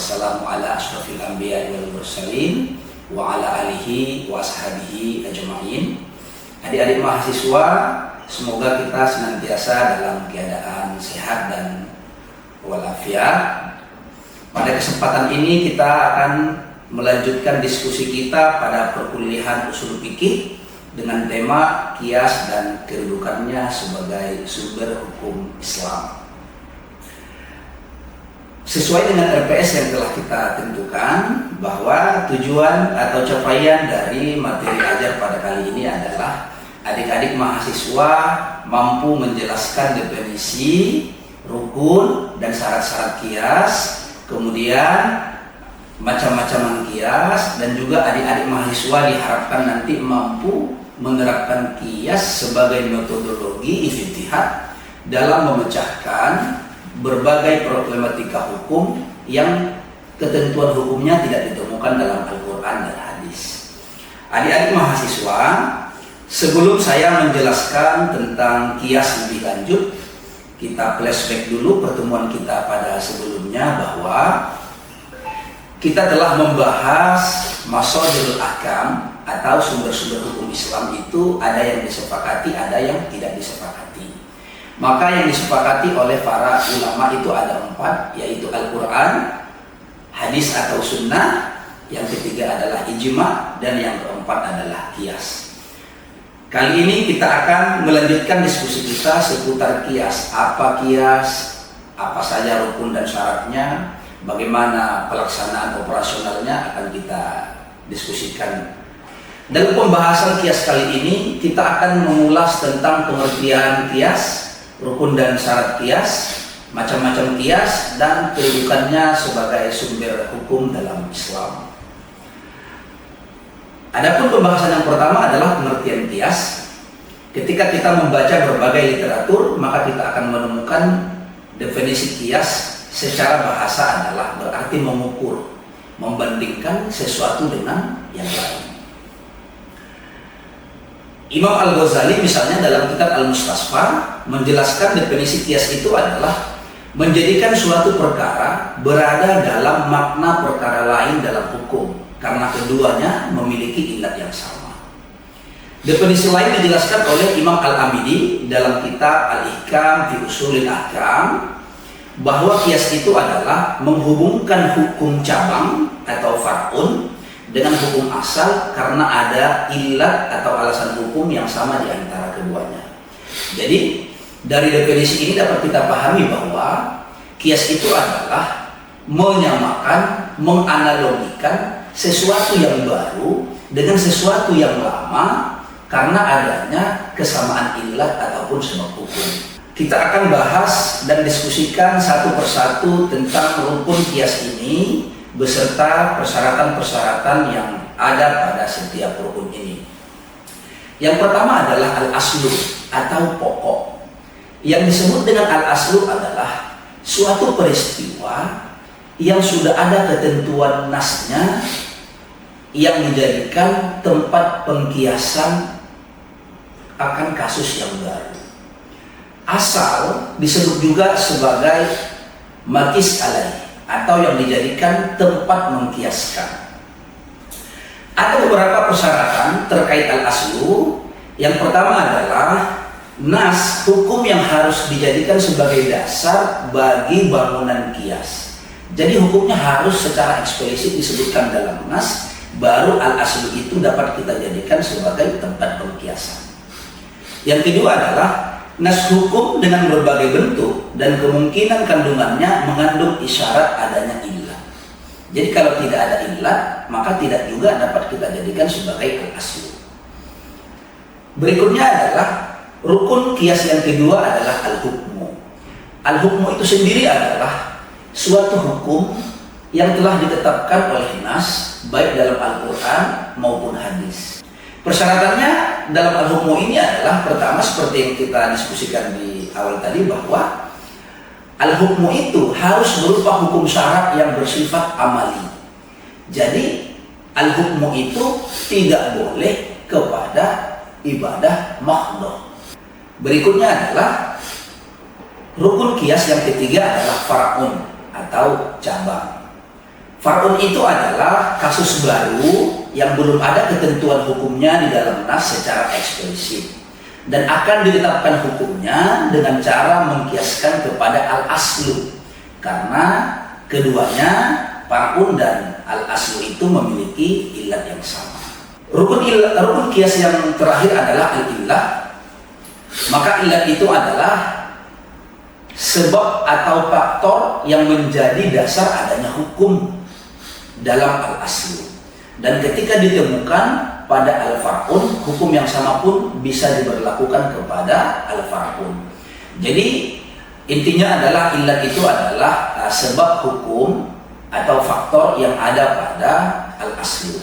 wassalamu ala asyrafil anbiya wal mursalin wa ala alihi wa ashabihi ajma'in. Adik-adik mahasiswa, semoga kita senantiasa dalam keadaan sehat dan walafiat. Pada kesempatan ini kita akan melanjutkan diskusi kita pada perkuliahan usul fikih dengan tema qiyas dan kedudukannya sebagai sumber hukum Islam. Sesuai dengan RPS yang telah kita tentukan, bahwa tujuan atau capaian dari materi ajar pada kali ini adalah adik-adik mahasiswa mampu menjelaskan definisi, rukun, dan syarat-syarat qiyas, kemudian macam-macam qiyas, dan juga adik-adik mahasiswa diharapkan nanti mampu menerapkan qiyas sebagai metodologi ijtihad dalam memecahkan berbagai problematika hukum yang ketentuan hukumnya tidak ditemukan dalam Al-Quran dan hadis. Adik-adik mahasiswa, sebelum saya menjelaskan tentang qiyas lebih lanjut, kita flashback dulu pertemuan kita pada sebelumnya, bahwa kita telah membahas masadirul ahkam atau sumber-sumber hukum Islam itu ada yang disepakati, ada yang tidak disepakati. Maka yang disepakati oleh para ulama itu ada 4, yaitu Al-Quran, hadis atau sunnah, yang ketiga adalah ijma, dan yang keempat adalah qiyas. Kali ini kita akan melanjutkan diskusi kita seputar qiyas. Apa qiyas, apa saja rukun dan syaratnya, bagaimana pelaksanaan operasionalnya akan kita diskusikan. Dalam pembahasan qiyas kali ini kita akan mengulas tentang pengertian qiyas, rukun dan syarat qiyas, macam-macam qiyas, dan kedudukannya sebagai sumber hukum dalam Islam. Adapun pembahasan yang pertama adalah pengertian qiyas. Ketika kita membaca berbagai literatur, maka kita akan menemukan definisi qiyas secara bahasa adalah berarti mengukur, membandingkan sesuatu dengan yang lain. Imam Al-Ghazali misalnya dalam kitab Al-Mustasfa menjelaskan definisi qiyas itu adalah menjadikan suatu perkara berada dalam makna perkara lain dalam hukum karena keduanya memiliki ilat yang sama. Definisi lain dijelaskan oleh Imam Al-Amidi dalam kitab Al-Ihkam fi Ushulil Ahkam, bahwa qiyas itu adalah menghubungkan hukum cabang atau far'un dengan hukum asal karena ada ilat atau alasan hukum yang sama di antara keduanya. Jadi dari definisi ini dapat kita pahami bahwa qiyas itu adalah menyamakan, menganalogikan sesuatu yang baru dengan sesuatu yang lama karena adanya kesamaan ilat ataupun sebab hukum. Kita akan bahas dan diskusikan satu persatu tentang rukun qiyas ini beserta persyaratan-persyaratan yang ada pada setiap rukun ini. Yang pertama adalah al-aslu atau pokok. Yang disebut dengan al-aslu adalah suatu peristiwa yang sudah ada ketentuan nasnya yang dijadikan tempat pengkiasan akan kasus yang baru. Asal disebut juga sebagai maqis alaih atau yang dijadikan tempat mengkiaskan. Ada beberapa persyaratan terkait al-aslu. Yang pertama adalah nas, hukum yang harus dijadikan sebagai dasar bagi bangunan qiyas. Jadi hukumnya harus secara eksplisit disebutkan dalam nas, baru al-aslu itu dapat kita jadikan sebagai tempat pengkiasan. Yang kedua adalah nas hukum dengan berbagai bentuk dan kemungkinan kandungannya mengandung isyarat adanya ilat. Jadi kalau tidak ada ilat, maka tidak juga dapat kita jadikan sebagai al-aslu. Berikutnya adalah rukun qiyas yang kedua adalah al-hukmu. Al-hukmu itu sendiri adalah suatu hukum yang telah ditetapkan oleh nas baik dalam Al-Quran maupun hadis. Persyaratannya dalam al-hukmu ini adalah pertama seperti yang kita diskusikan di awal tadi, bahwa al-hukmu itu harus berupa hukum syarat yang bersifat amali. Jadi al-hukmu itu tidak boleh kepada ibadah mahdhah. Berikutnya adalah rukun qiyas yang ketiga adalah far'un atau cabang. Far'un itu adalah kasus baru yang belum ada ketentuan hukumnya di dalam nas secara eksplisit dan akan ditetapkan hukumnya dengan cara mengkiaskan kepada al-aslu, karena keduanya far'un dan al-aslu itu memiliki ilat yang sama. Rukun kias yang terakhir adalah al-illah. Maka ilat itu adalah sebab atau faktor yang menjadi dasar adanya hukum dalam al-aslu, dan ketika ditemukan pada al-far'un, hukum yang sama pun bisa diberlakukan kepada al-far'un. Jadi intinya adalah ilat itu adalah sebab hukum atau faktor yang ada pada al-aslu.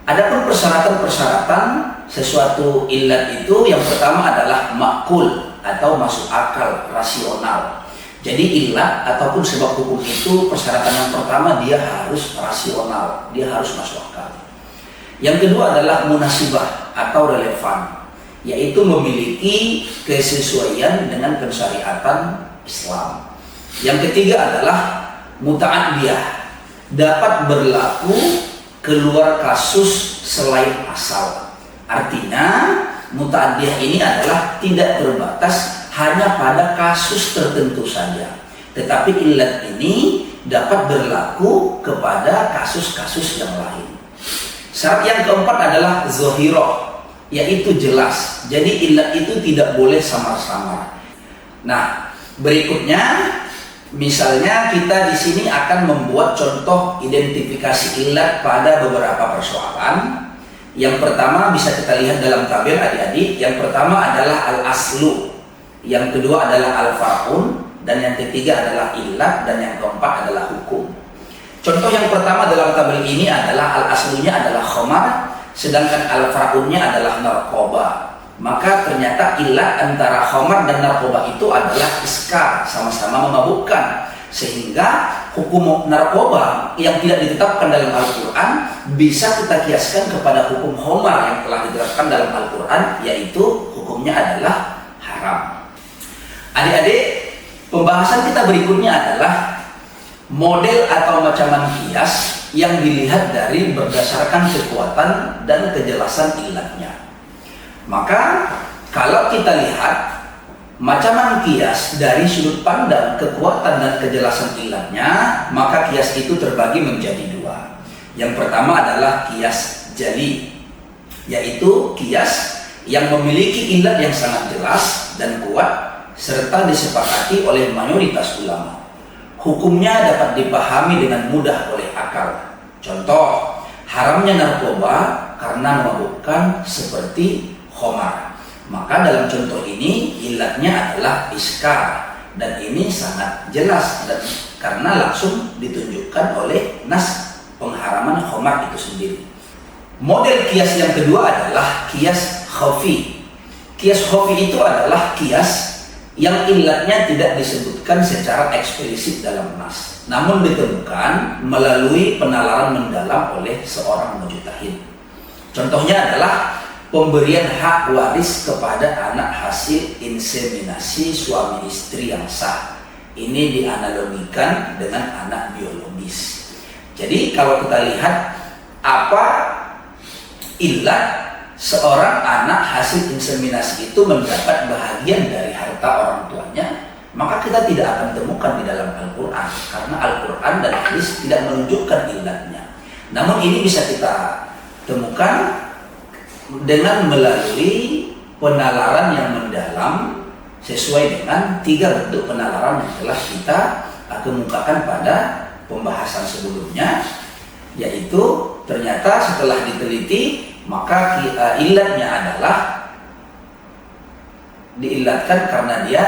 Adapun persyaratan-persyaratan sesuatu ilat itu, yang pertama adalah makul atau masuk akal, rasional. Jadi ilat ataupun sebab hukum itu persyaratan yang pertama dia harus rasional, dia harus masuk akal. Yang kedua adalah munasibah atau relevan, yaitu memiliki kesesuaian dengan pensyariatan Islam. Yang ketiga adalah muta'addiyah, dapat berlaku keluar kasus selain asal. Artinya muta'addiyah ini adalah tidak terbatas hanya pada kasus tertentu saja, tetapi ilat ini dapat berlaku kepada kasus-kasus yang lain. Syarat yang keempat adalah zohiroh, yaitu jelas. Jadi ilat itu tidak boleh samar-samar. Nah, berikutnya misalnya kita di sini akan membuat contoh identifikasi ilat pada beberapa persoalan. Yang pertama bisa kita lihat dalam tabel adik-adik. Yang pertama adalah al-aslu, yang kedua adalah al-far'un, dan yang ketiga adalah ilat, dan yang keempat adalah hukum. Contoh yang pertama dalam tabel ini adalah al-aslunya adalah khamar, sedangkan al-far'unnya adalah narkoba. Maka ternyata ilat antara khamar dan narkoba itu adalah iskar, sama-sama memabukkan, sehingga hukum narkoba yang tidak ditetapkan dalam Al-Quran bisa kita kiaskan kepada hukum khamar yang telah ditetapkan dalam Al-Quran, yaitu hukumnya adalah haram. Adik-adik, pembahasan kita berikutnya adalah model atau macaman kias yang dilihat dari berdasarkan kekuatan dan kejelasan ilatnya. Maka kalau kita lihat macaman kias dari sudut pandang kekuatan dan kejelasan ilatnya, maka kias itu terbagi menjadi dua. Yang pertama adalah kias jali, yaitu kias yang memiliki ilat yang sangat jelas dan kuat serta disepakati oleh mayoritas ulama. Hukumnya dapat dipahami dengan mudah oleh akal. Contoh, haramnya narkoba karena memabukkan seperti khamar. Maka dalam contoh ini ilatnya adalah iskar, dan ini sangat jelas dan karena langsung ditunjukkan oleh nas pengharaman khamar itu sendiri. Model kias yang kedua adalah kias khafi. Kias khafi itu adalah kias yang ilatnya tidak disebutkan secara eksplisit dalam nas, namun ditemukan melalui penalaran mendalam oleh seorang mujtahid. Contohnya adalah pemberian hak waris kepada anak hasil inseminasi suami istri yang sah. Ini dianalogikan dengan anak biologis. Jadi kalau kita lihat apa ilat seorang anak hasil inseminasi itu mendapat bahagian dari harta orang tuanya, maka kita tidak akan temukan di dalam Al-Quran, karena Al-Quran dan hadis tidak menunjukkan ilatnya. Namun ini bisa kita temukan dengan melalui penalaran yang mendalam sesuai dengan 3 bentuk penalaran yang telah kita kemukakan pada pembahasan sebelumnya, yaitu ternyata setelah diteliti maka ilatnya adalah diilatkan karena dia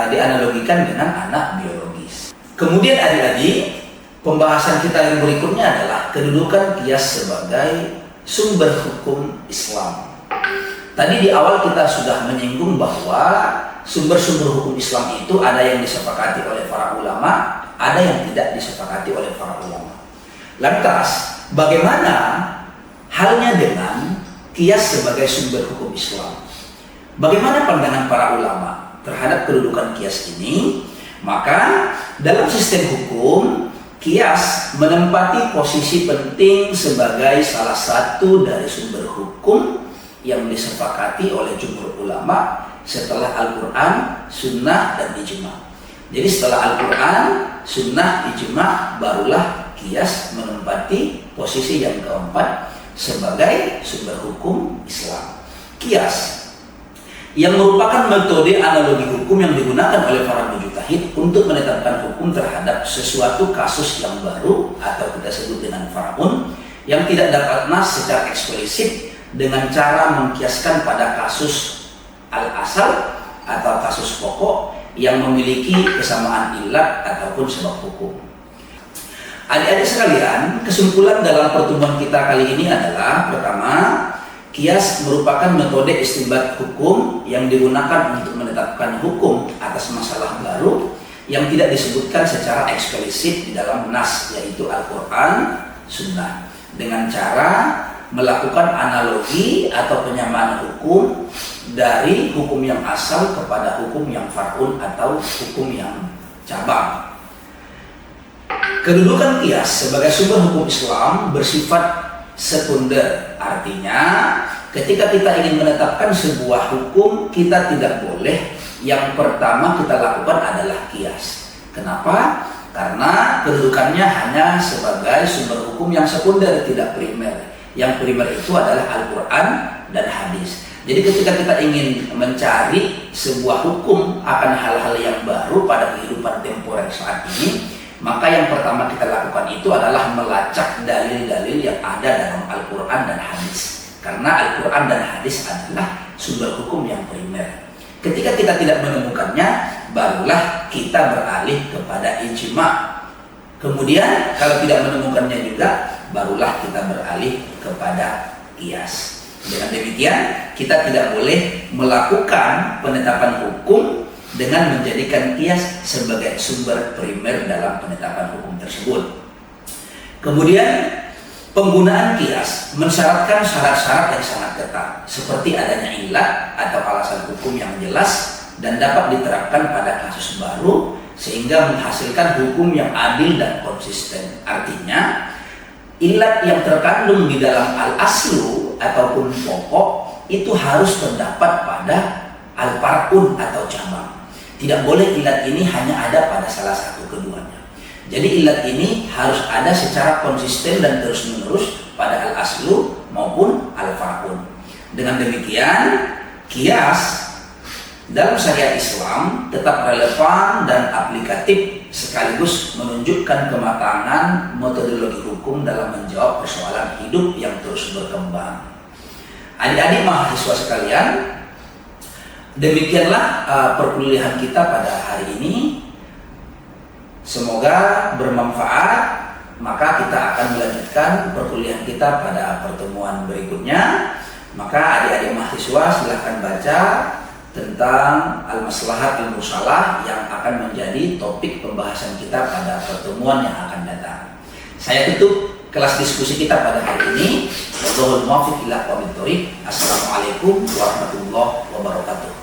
dianalogikan dengan anak biologis. Kemudian adik-adik, pembahasan kita yang berikutnya adalah kedudukan kias sebagai sumber hukum Islam. Tadi di awal kita sudah menyinggung bahwa sumber-sumber hukum Islam itu ada yang disepakati oleh para ulama, ada yang tidak disepakati oleh para ulama. Lantas, bagaimana halnya dengan kias sebagai sumber hukum Islam? Bagaimana pandangan para ulama terhadap kedudukan kias ini? Maka dalam sistem hukum, kias menempati posisi penting sebagai salah satu dari sumber hukum yang disepakati oleh jumhur ulama setelah Al-Quran, Sunnah, dan Ijma. Jadi setelah Al-Quran, Sunnah, Ijma, barulah kias menempati posisi yang keempat sebagai sumber hukum Islam. Kias yang merupakan metode analogi hukum yang digunakan oleh para mujtahid untuk menetapkan hukum terhadap sesuatu kasus yang baru atau kita sebut dengan faraun yang tidak dapat nas secara eksplisit dengan cara mengkiaskan pada kasus al-asal atau kasus pokok yang memiliki kesamaan ilat ataupun sebab hukum. Adik-adik sekalian, kesimpulan dalam pertemuan kita kali ini adalah pertama, kias merupakan metode istinbat hukum yang digunakan untuk menetapkan hukum atas masalah baru yang tidak disebutkan secara eksplisit di dalam nas, yaitu Al-Quran, Sunnah, dengan cara melakukan analogi atau penyamaan hukum dari hukum yang asal kepada hukum yang far'un atau hukum yang cabang. Kedudukan kias sebagai sumber hukum Islam bersifat sekunder, artinya ketika kita ingin menetapkan sebuah hukum, kita tidak boleh yang pertama kita lakukan adalah kias. Kenapa? Karena kedudukannya hanya sebagai sumber hukum yang sekunder, tidak primer. Yang primer itu adalah Al-Quran dan hadis. Jadi ketika kita ingin mencari sebuah hukum akan hal-hal yang baru pada kehidupan temporer saat ini, maka yang pertama kita lakukan itu adalah melacak dalil-dalil yang ada dalam Al-Quran dan hadis. Karena Al-Quran dan hadis adalah sumber hukum yang primer. Ketika kita tidak menemukannya, barulah kita beralih kepada ijma. Kemudian kalau tidak menemukannya juga, barulah kita beralih kepada kias. Dengan demikian, kita tidak boleh melakukan penetapan hukum dengan menjadikan kias sebagai sumber primer dalam penetapan hukum tersebut. Kemudian, penggunaan kias mensyaratkan syarat-syarat yang sangat ketat, seperti adanya ilat atau alasan hukum yang jelas dan dapat diterapkan pada kasus baru, sehingga menghasilkan hukum yang adil dan konsisten. Artinya, ilat yang terkandung di dalam al-aslu ataupun pokok itu harus terdapat pada al-far'un atau cabang. Tidak boleh ilat ini hanya ada pada salah satu keduanya. Jadi ilat ini harus ada secara konsisten dan terus-menerus pada al-aslu maupun al-far'un. Dengan demikian, kias dalam syariat Islam tetap relevan dan aplikatif sekaligus menunjukkan kematangan metodologi hukum dalam menjawab persoalan hidup yang terus berkembang. Adik-adik mahasiswa sekalian, demikianlah perkuliahan kita pada hari ini. Semoga bermanfaat. Maka kita akan melanjutkan perkuliahan kita pada pertemuan berikutnya. Maka adik-adik mahasiswa silahkan baca tentang al-maslahat al-mursalah yang akan menjadi topik pembahasan kita pada pertemuan yang akan datang. Saya tutup kelas diskusi kita pada hari ini. Wallahul muwaffiq ila aqwamit thoriq. Assalamualaikum warahmatullahi wabarakatuh.